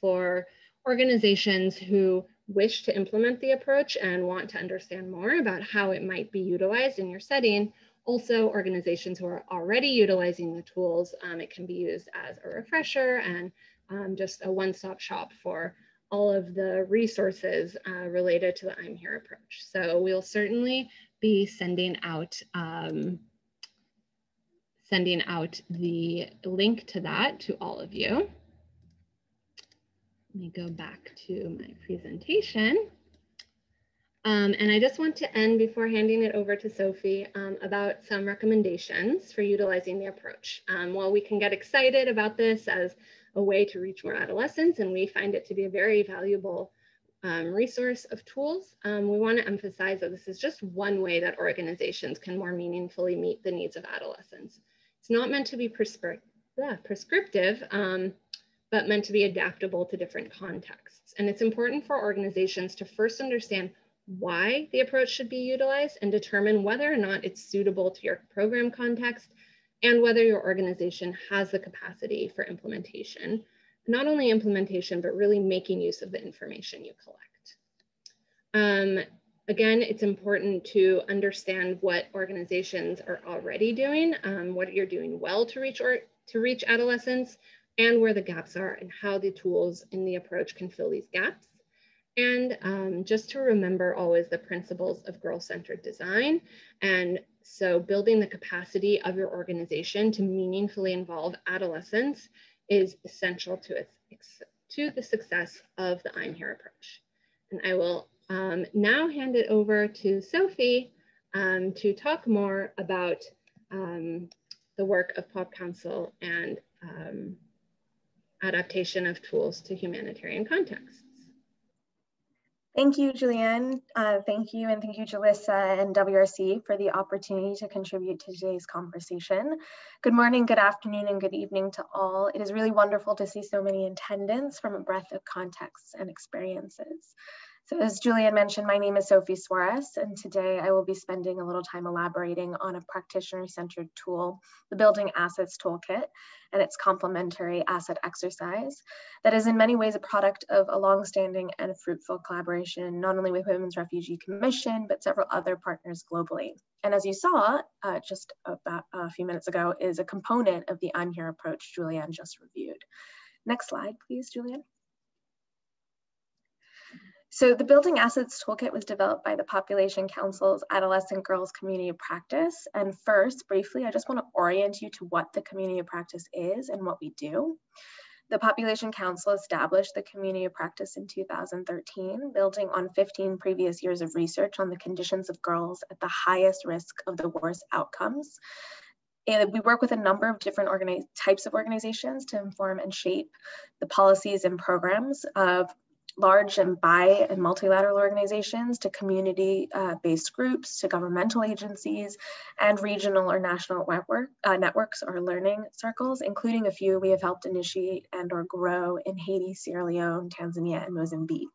for organizations who wish to implement the approach and want to understand more about how it might be utilized in your setting. Also, organizations who are already utilizing the tools, it can be used as a refresher and just a one-stop shop for all of the resources related to the I'm Here approach. So we'll certainly be sending out the link to that to all of you. Let me go back to my presentation. And I just want to end before handing it over to Sophie about some recommendations for utilizing the approach. While we can get excited about this as a way to reach more adolescents, and we find it to be a very valuable resource of tools, we want to emphasize that this is just one way that organizations can more meaningfully meet the needs of adolescents. It's not meant to be prescriptive, but meant to be adaptable to different contexts. And it's important for organizations to first understand why the approach should be utilized and determine whether or not it's suitable to your program context and whether your organization has the capacity for implementation. Not only implementation, but really making use of the information you collect. Again, it's important to understand what organizations are already doing, what you're doing well to reach adolescents, and where the gaps are and how the tools in the approach can fill these gaps. And just to remember always the principles of girl-centered design. And so building the capacity of your organization to meaningfully involve adolescents is essential to the success of the I'm Here approach. And I will now hand it over to Sophie to talk more about the work of Pop Council and adaptation of tools to humanitarian contexts. Thank you, Julianne. Thank you, and thank you, Jalissa and WRC for the opportunity to contribute to today's conversation. Good morning, good afternoon, and good evening to all. It is really wonderful to see so many attendants from a breadth of contexts and experiences. So as Julianne mentioned, my name is Sophie Suarez, and today I will be spending a little time elaborating on a practitioner-centered tool, the Building Assets Toolkit, and its complementary asset exercise that is in many ways a product of a longstanding and fruitful collaboration, not only with Women's Refugee Commission, but several other partners globally. And as you saw just about a few minutes ago, is a component of the I'm Here approach Julianne just reviewed. Next slide, please, Julianne. So the Building Assets Toolkit was developed by the Population Council's Adolescent Girls Community of Practice. And first, briefly, I just want to orient you to what the Community of Practice is and what we do. The Population Council established the Community of Practice in 2013, building on 15 previous years of research on the conditions of girls at the highest risk of the worst outcomes. And we work with a number of different types of organizations to inform and shape the policies and programs of large and bi and multilateral organizations to community-based groups, to governmental agencies, and regional or national networks or learning circles, including a few we have helped initiate and or grow in Haiti, Sierra Leone, Tanzania, and Mozambique.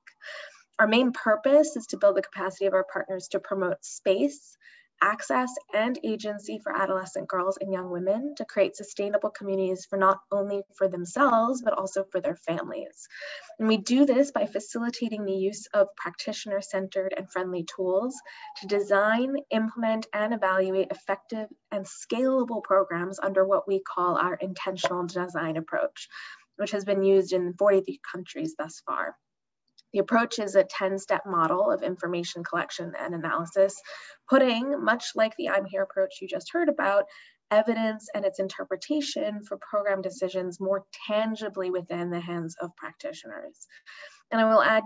Our main purpose is to build the capacity of our partners to promote space, access and agency for adolescent girls and young women to create sustainable communities for not only for themselves, but also for their families. And we do this by facilitating the use of practitioner-centered and friendly tools to design, implement, and evaluate effective and scalable programs under what we call our intentional design approach, which has been used in 43 countries thus far. The approach is a 10-step model of information collection and analysis, putting, much like the I'm Here approach you just heard about, evidence and its interpretation for program decisions more tangibly within the hands of practitioners. And I will add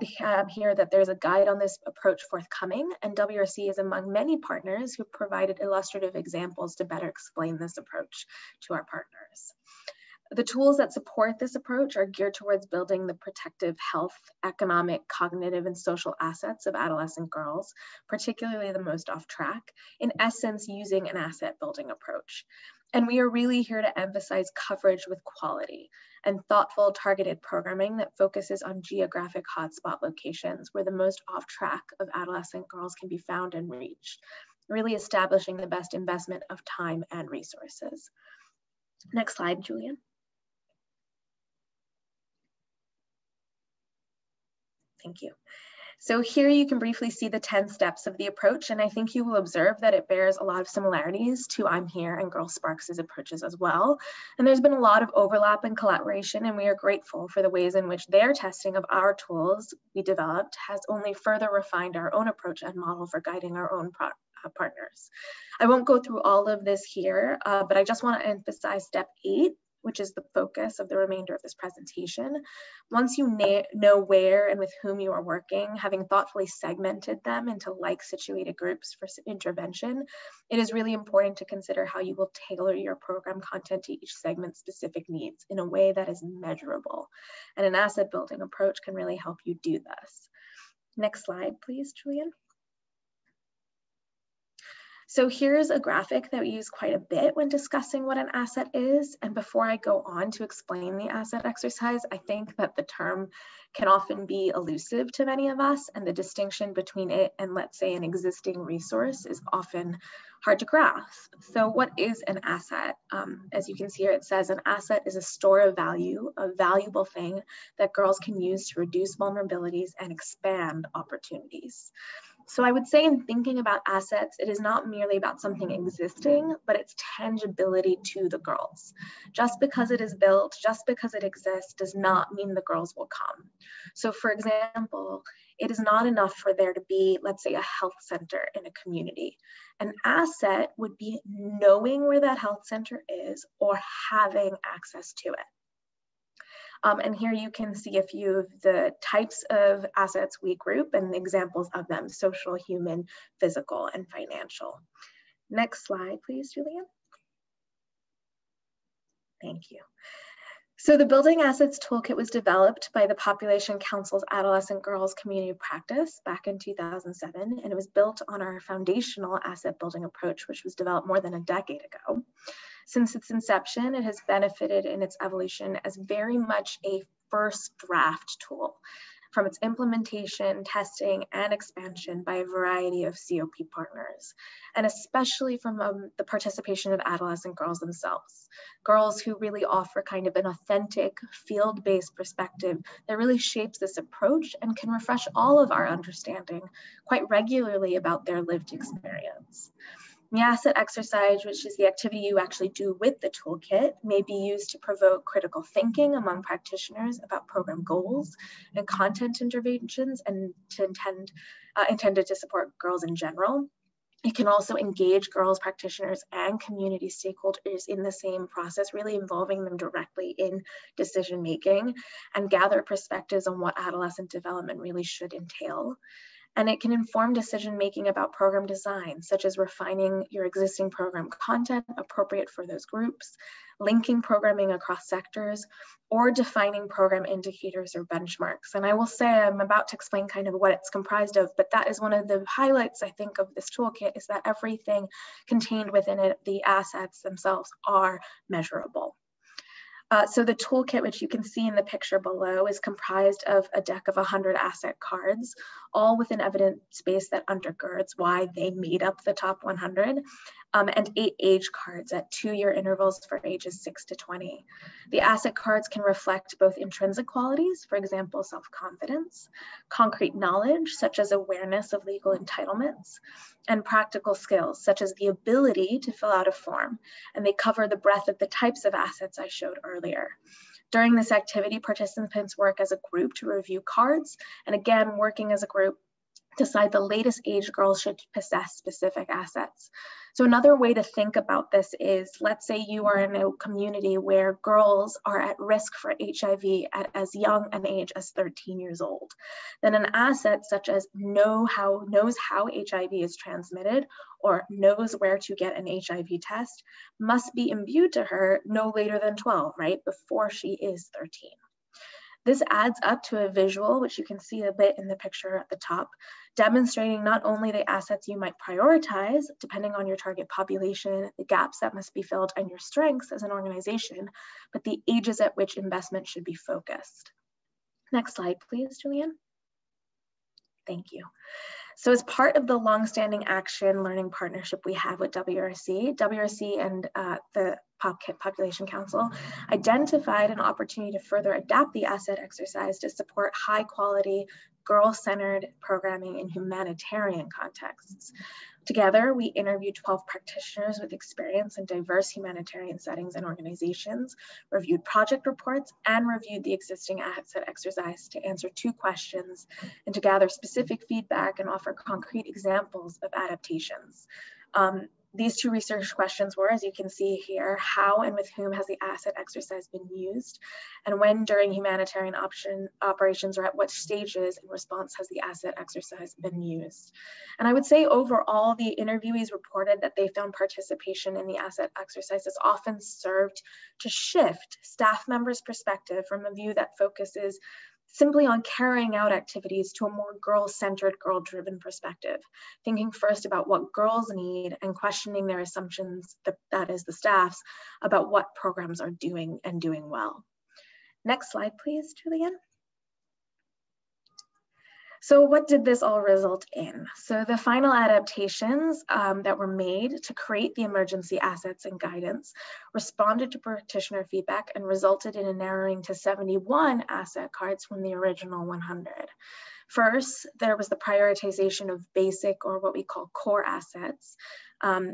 here that there's a guide on this approach forthcoming, and WRC is among many partners who provided illustrative examples to better explain this approach to our partners. The tools that support this approach are geared towards building the protective health, economic, cognitive, and social assets of adolescent girls, particularly the most off track, in essence, using an asset building approach. And we are really here to emphasize coverage with quality and thoughtful targeted programming that focuses on geographic hotspot locations where the most off track of adolescent girls can be found and reached, really establishing the best investment of time and resources. Next slide, Julian. Thank you. So here you can briefly see the 10 steps of the approach, and I think you will observe that it bears a lot of similarities to I'm Here and Girl Sparks' approaches as well. And there's been a lot of overlap and collaboration, and we are grateful for the ways in which their testing of our tools we developed has only further refined our own approach and model for guiding our own partners. I won't go through all of this here, but I just want to emphasize step 8, which is the focus of the remainder of this presentation. Once you know where and with whom you are working, having thoughtfully segmented them into like-situated groups for intervention, it is really important to consider how you will tailor your program content to each segment's specific needs in a way that is measurable. And an asset building approach can really help you do this. Next slide, please, Julian. So here's a graphic that we use quite a bit when discussing what an asset is. And before I go on to explain the asset exercise, I think that the term can often be elusive to many of us, and the distinction between it and, let's say, an existing resource is often hard to grasp. So what is an asset? As you can see here, it says an asset is a store of value, a valuable thing that girls can use to reduce vulnerabilities and expand opportunities. So I would say in thinking about assets, it is not merely about something existing, but its tangibility to the girls. Just because it is built, just because it exists, does not mean the girls will come. So for example, it is not enough for there to be, let's say, a health center in a community. An asset would be knowing where that health center is or having access to it. And here you can see a few of the types of assets we group and examples of them: social, human, physical, and financial. Next slide, please, Julian. Thank you. So the Building Assets Toolkit was developed by the Population Council's Adolescent Girls Community Practice back in 2007, and it was built on our foundational asset building approach, which was developed more than a decade ago. Since its inception, it has benefited in its evolution as very much a first draft tool, from its implementation, testing, and expansion by a variety of COP partners, and especially from the participation of adolescent girls themselves, girls who really offer kind of an authentic, field-based perspective that really shapes this approach and can refresh all of our understanding quite regularly about their lived experience. The asset exercise, which is the activity you actually do with the toolkit, may be used to provoke critical thinking among practitioners about program goals and content interventions, and intended to support girls in general. It can also engage girls, practitioners, and community stakeholders in the same process, really involving them directly in decision making, and gather perspectives on what adolescent development really should entail. And it can inform decision-making about program design, such as refining your existing program content appropriate for those groups, linking programming across sectors, or defining program indicators or benchmarks. And I will say, I'm about to explain kind of what it's comprised of, but that is one of the highlights, I think, of this toolkit, is that everything contained within it, the assets themselves, are measurable. So the toolkit, which you can see in the picture below, is comprised of a deck of 100 asset cards, all with an evidence base that undergirds why they made up the top 100, and 8 age cards at 2-year intervals for ages 6 to 20. The asset cards can reflect both intrinsic qualities, for example, self-confidence, concrete knowledge, such as awareness of legal entitlements, and practical skills, such as the ability to fill out a form. And they cover the breadth of the types of assets I showed earlier. During this activity, participants work as a group to review cards, and again, working as a group, decide the latest age girls should possess specific assets. So another way to think about this is, let's say you are in a community where girls are at risk for HIV at as young an age as 13 years old. Then an asset such as knows how HIV is transmitted or knows where to get an HIV test must be imbued to her no later than 12, right? Before she is 13. This adds up to a visual, which you can see a bit in the picture at the top, demonstrating not only the assets you might prioritize, depending on your target population, the gaps that must be filled, and your strengths as an organization, but the ages at which investment should be focused. Next slide, please, Julianne. Thank you. So as part of the longstanding action learning partnership we have with WRC and the Population Council identified an opportunity to further adapt the asset exercise to support high quality, girl-centered programming in humanitarian contexts. Together, we interviewed 12 practitioners with experience in diverse humanitarian settings and organizations, reviewed project reports, and reviewed the existing asset exercise to answer 2 questions and to gather specific feedback and offer concrete examples of adaptations. These 2 research questions were, as you can see here, how and with whom has the asset exercise been used? And when during humanitarian operations or at what stages in response has the asset exercise been used? And I would say overall, the interviewees reported that they found participation in the asset exercises often served to shift staff members' perspective from a view that focuses simply on carrying out activities to a more girl-centered, girl-driven perspective, thinking first about what girls need and questioning their assumptions, that is the staff's, about what programs are doing and doing well. Next slide, please, Julianne. So what did this all result in? So the final adaptations that were made to create the emergency assets and guidance responded to practitioner feedback and resulted in a narrowing to 71 asset cards from the original 100. First, there was the prioritization of basic or what we call core assets.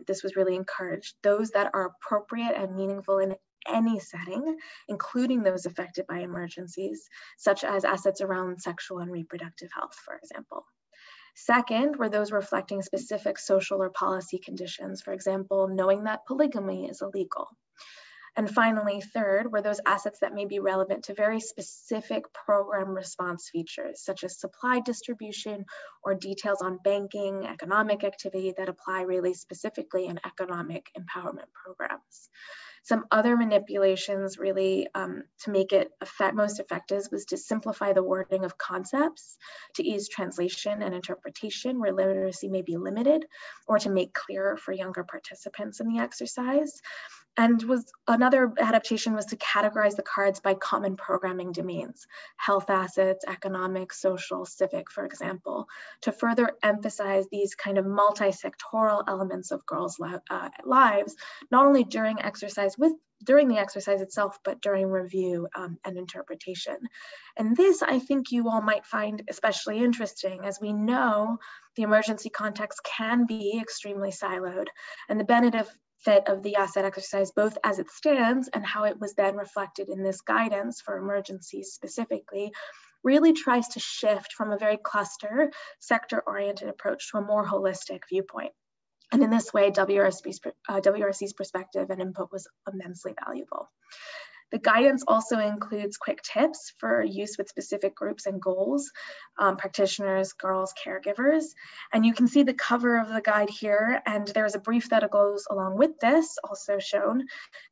This was really encouraged. Those that are appropriate and meaningful in any setting, including those affected by emergencies, such as assets around sexual and reproductive health, for example. Second, were those reflecting specific social or policy conditions, for example, knowing that polygamy is illegal. And finally, third, were those assets that may be relevant to very specific program response features, such as supply distribution or details on banking, economic activity that apply really specifically in economic empowerment programs. Some other manipulations really to make it most effective was to simplify the wording of concepts, to ease translation and interpretation where literacy may be limited, or to make clearer for younger participants in the exercise. And another adaptation was to categorize the cards by common programming domains, health assets, economic, social, civic, for example, to further emphasize these kind of multi-sectoral elements of girls' lives, not only during the exercise itself, but during review and interpretation. And this, I think you all might find especially interesting, as we know the emergency context can be extremely siloed, and the benefit of the asset exercise, both as it stands and how it was then reflected in this guidance for emergencies specifically, really tries to shift from a very cluster, sector-oriented approach to a more holistic viewpoint. And in this way, WRC's perspective and input was immensely valuable. The guidance also includes quick tips for use with specific groups and goals, practitioners, girls, caregivers. And you can see the cover of the guide here, and there's a brief that goes along with this, also shown,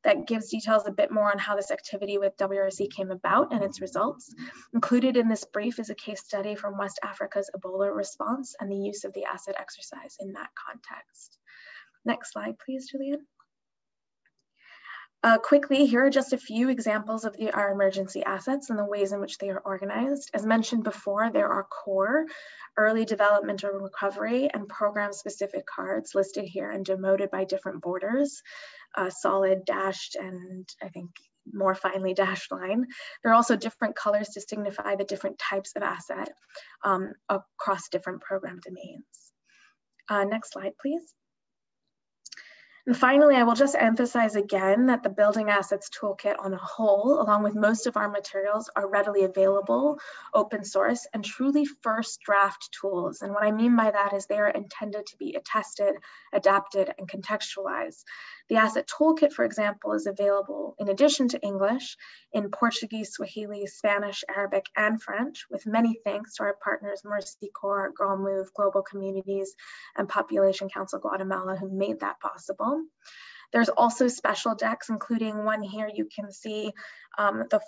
that gives details a bit more on how this activity with WRC came about and its results. Included in this brief is a case study from West Africa's Ebola response and the use of the asset exercise in that context. Next slide, please, Julianne. Quickly, here are just a few examples of our emergency assets and the ways in which they are organized. As mentioned before, there are core, early developmental recovery, and program-specific cards listed here and denoted by different borders, solid, dashed, and I think more finely dashed line. There are also different colors to signify the different types of asset across different program domains. Next slide, please. And finally, I will just emphasize again that the Building Assets Toolkit on a whole, along with most of our materials, are readily available, open source, and truly first draft tools. And what I mean by that is they are intended to be attested, adapted, and contextualized. The Asset Toolkit, for example, is available in addition to English in Portuguese, Swahili, Spanish, Arabic, and French, with many thanks to our partners Mercy Corps, Girl Move, Global Communities, and Population Council Guatemala, who made that possible. There's also special decks, including one here you can see, the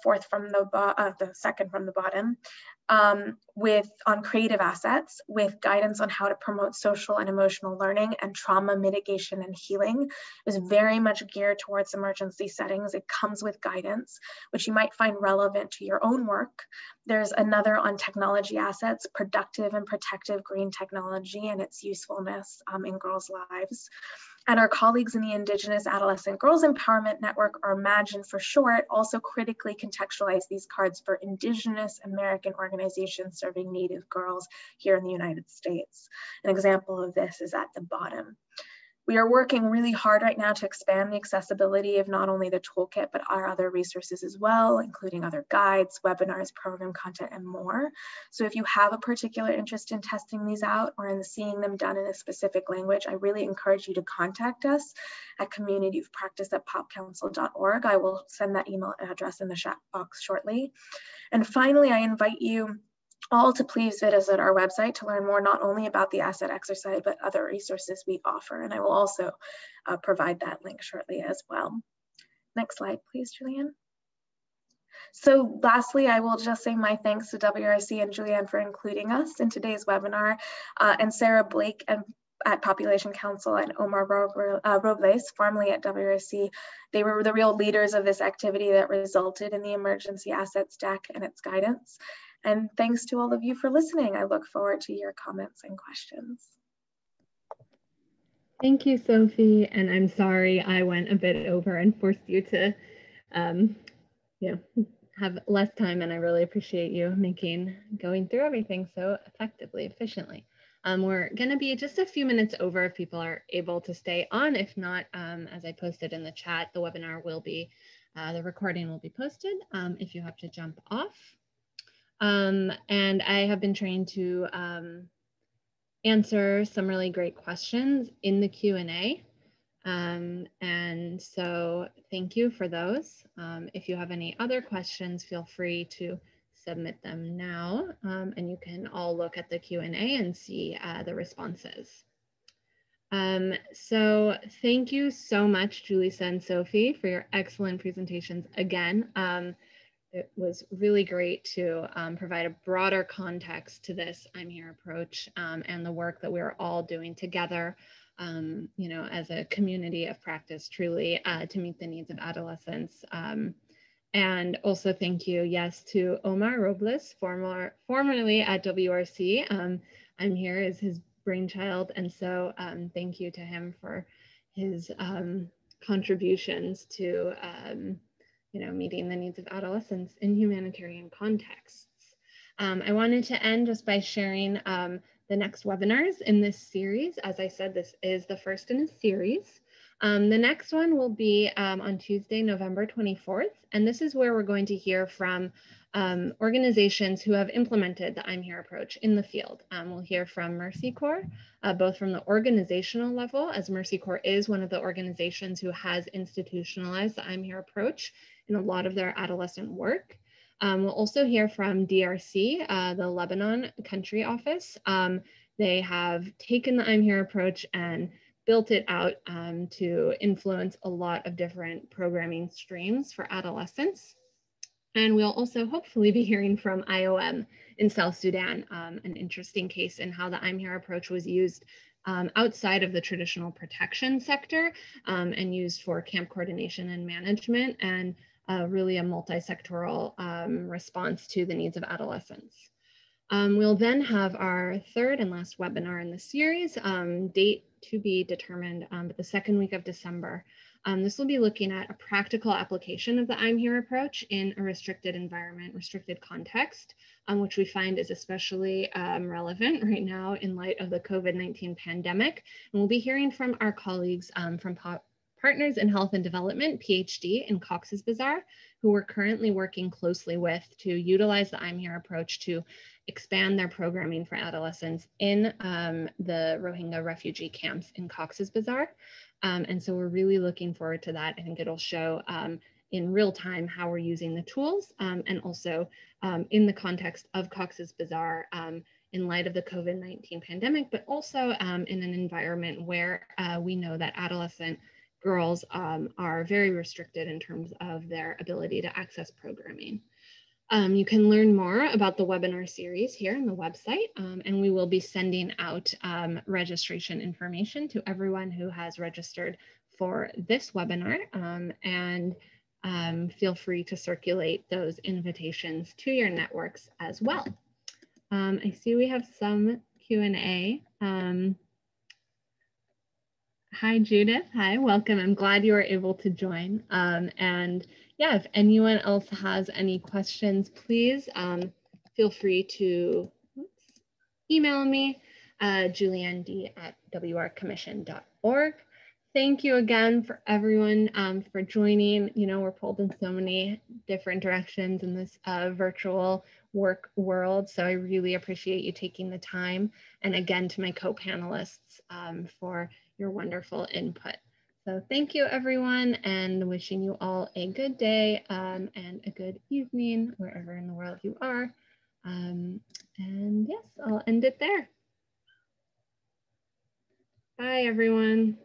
second from the bottom, on creative assets with guidance on how to promote social and emotional learning and trauma mitigation and healing. It is very much geared towards emergency settings. It comes with guidance, which you might find relevant to your own work. There's another on technology assets, productive and protective green technology and its usefulness in girls' lives. And our colleagues in the Indigenous Adolescent Girls Empowerment Network, or IMAGINE for short, also critically contextualize these cards for Indigenous American organizations serving Native girls here in the United States. An example of this is at the bottom. We are working really hard right now to expand the accessibility of not only the toolkit, but our other resources as well, including other guides, webinars, program content, and more. So if you have a particular interest in testing these out or in seeing them done in a specific language, I really encourage you to contact us at communityofpractice@popcouncil.org. I will send that email address in the chat box shortly. And finally, I invite you all to please visit our website to learn more not only about the asset exercise, but other resources we offer. And I will also provide that link shortly as well. Next slide, please, Julianne. So lastly, I will just say my thanks to WRC and Julianne for including us in today's webinar, and Sarah Blake at Population Council and Omar Robles, formerly at WRC. They were the real leaders of this activity that resulted in the Emergency Assets Deck and its guidance. And thanks to all of you for listening. I look forward to your comments and questions. Thank you, Sophie. And I'm sorry I went a bit over and forced you to have less time, and I really appreciate you going through everything so effectively, efficiently. We're going to be just a few minutes over if people are able to stay on. If not, as I posted in the chat, the webinar will be, the recording will be posted if you have to jump off. And I have been trained to answer some really great questions in the Q&A. And so thank you for those. If you have any other questions, feel free to submit them now, and you can all look at the Q&A and see the responses. So thank you so much, Julissa and Sophie, for your excellent presentations again. It was really great to provide a broader context to this I'm Here approach and the work that we're all doing together, as a community of practice, truly, to meet the needs of adolescents. And also thank you, yes, to Omar Robles, formerly at WRC. I'm Here is his brainchild, and so thank you to him for his contributions to meeting the needs of adolescents in humanitarian contexts. I wanted to end just by sharing the next webinars in this series. As I said, this is the first in a series. The next one will be on Tuesday, November 24th, and this is where we're going to hear from organizations who have implemented the I'm Here approach in the field. We'll hear from Mercy Corps, both from the organizational level, as Mercy Corps is one of the organizations who has institutionalized the I'm Here approach in a lot of their adolescent work. We'll also hear from DRC, the Lebanon Country Office. They have taken the I'm Here approach and built it out to influence a lot of different programming streams for adolescents. And we'll also hopefully be hearing from IOM in South Sudan, an interesting case in how the I'm Here approach was used outside of the traditional protection sector and used for camp coordination and management, and really a multi-sectoral response to the needs of adolescents. We'll then have our third and last webinar in the series, date to be determined, but the second week of December. This will be looking at a practical application of the I'm Here approach in a restricted environment, restricted context, which we find is especially relevant right now in light of the COVID-19 pandemic. And we'll be hearing from our colleagues from Partners in Health and Development, PhD, in Cox's Bazar, who we're currently working closely with to utilize the I'm Here approach to expand their programming for adolescents in the Rohingya refugee camps in Cox's Bazar. And so we're really looking forward to that. I think it'll show in real time how we're using the tools and also in the context of Cox's Bazar in light of the COVID-19 pandemic, but also in an environment where we know that adolescent girls are very restricted in terms of their ability to access programming. You can learn more about the webinar series here on the website, and we will be sending out registration information to everyone who has registered for this webinar, and feel free to circulate those invitations to your networks as well. I see we have some Q&A. Hi, Judith. Hi, welcome. I'm glad you were able to join. And yeah, if anyone else has any questions, please feel free to email me, julianne.d@wrcommission.org. Thank you again for everyone for joining. You know, we're pulled in so many different directions in this virtual work world. So I really appreciate you taking the time. And again, to my co-panelists for your wonderful input. So thank you, everyone, and wishing you all a good day and a good evening wherever in the world you are. And yes, I'll end it there. Bye, everyone.